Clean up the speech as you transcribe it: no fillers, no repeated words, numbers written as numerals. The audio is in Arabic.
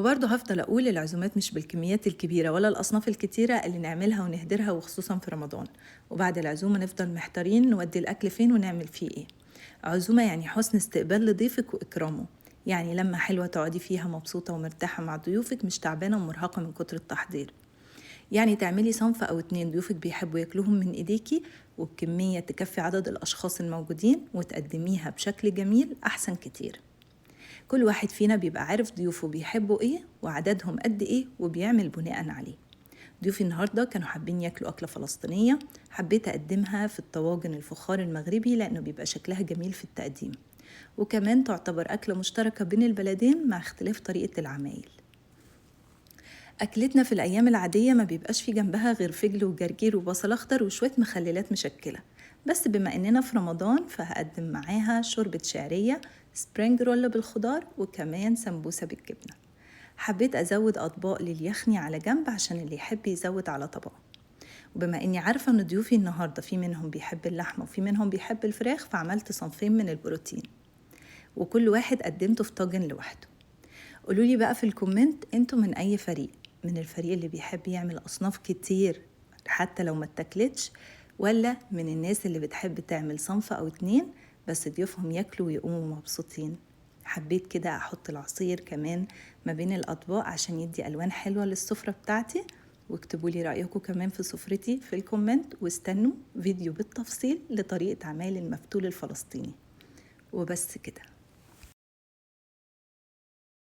وبرضه هفضل أقول العزومات مش بالكميات الكبيرة ولا الأصناف الكتيرة اللي نعملها ونهدرها، وخصوصا في رمضان. وبعد العزومة نفضل محتارين نودي الأكل فين ونعمل فيه إيه. عزومة يعني حسن استقبال لضيفك وإكرامه، يعني لما حلوة تقعدي فيها مبسوطة ومرتاحة مع ضيوفك، مش تعبانة ومرهقة من كتر التحضير. يعني تعملي صنف أو اتنين ضيوفك بيحبوا ياكلوهم من إيديكي، وبكمية تكفي عدد الأشخاص الموجودين، وتقدميها بشكل جميل أحسن كتير. كل واحد فينا بيبقى عارف ضيوفه بيحبوا إيه وعددهم قد إيه، وبيعمل بناء عليه. ضيوفي النهاردة كانوا حابين ياكلوا أكلة فلسطينية، حبيت أقدمها في الطواجن الفخار المغربي لأنه بيبقى شكلها جميل في التقديم، وكمان تعتبر أكلة مشتركة بين البلدين مع اختلاف طريقة العمايل. أكلتنا في الأيام العادية ما بيبقاش في جنبها غير فجل وجرجير وبصل أخضر وشوية مخللات مشكلة، بس بما إننا في رمضان فهقدم معاها شوربة شعرية، سبرينج رول بالخضار، وكمان سمبوسة بالجبنة. حبيت أزود أطباق لليخني على جنب عشان اللي يحب يزود على طبق. وبما إني عارفة إن ضيوفي النهاردة في منهم بيحب اللحمة وفي منهم بيحب الفراخ، فعملت صنفين من البروتين، وكل واحد قدمته في طاجن لوحده. قولولي بقى في الكومنت انتوا من اي فريق، من الفريق اللي بيحب يعمل اصناف كتير حتى لو ما اتاكلتش، ولا من الناس اللي بتحب تعمل صنف او اتنين بس ضيوفهم ياكلوا ويقوموا مبسوطين. حبيت كده احط العصير كمان ما بين الاطباق عشان يدي الوان حلوة للسفرة بتاعتي. واكتبولي رأيكم كمان في سفرتي في الكومنت، واستنوا فيديو بالتفصيل لطريقة عمل المفتول الفلسطيني. وبس كده.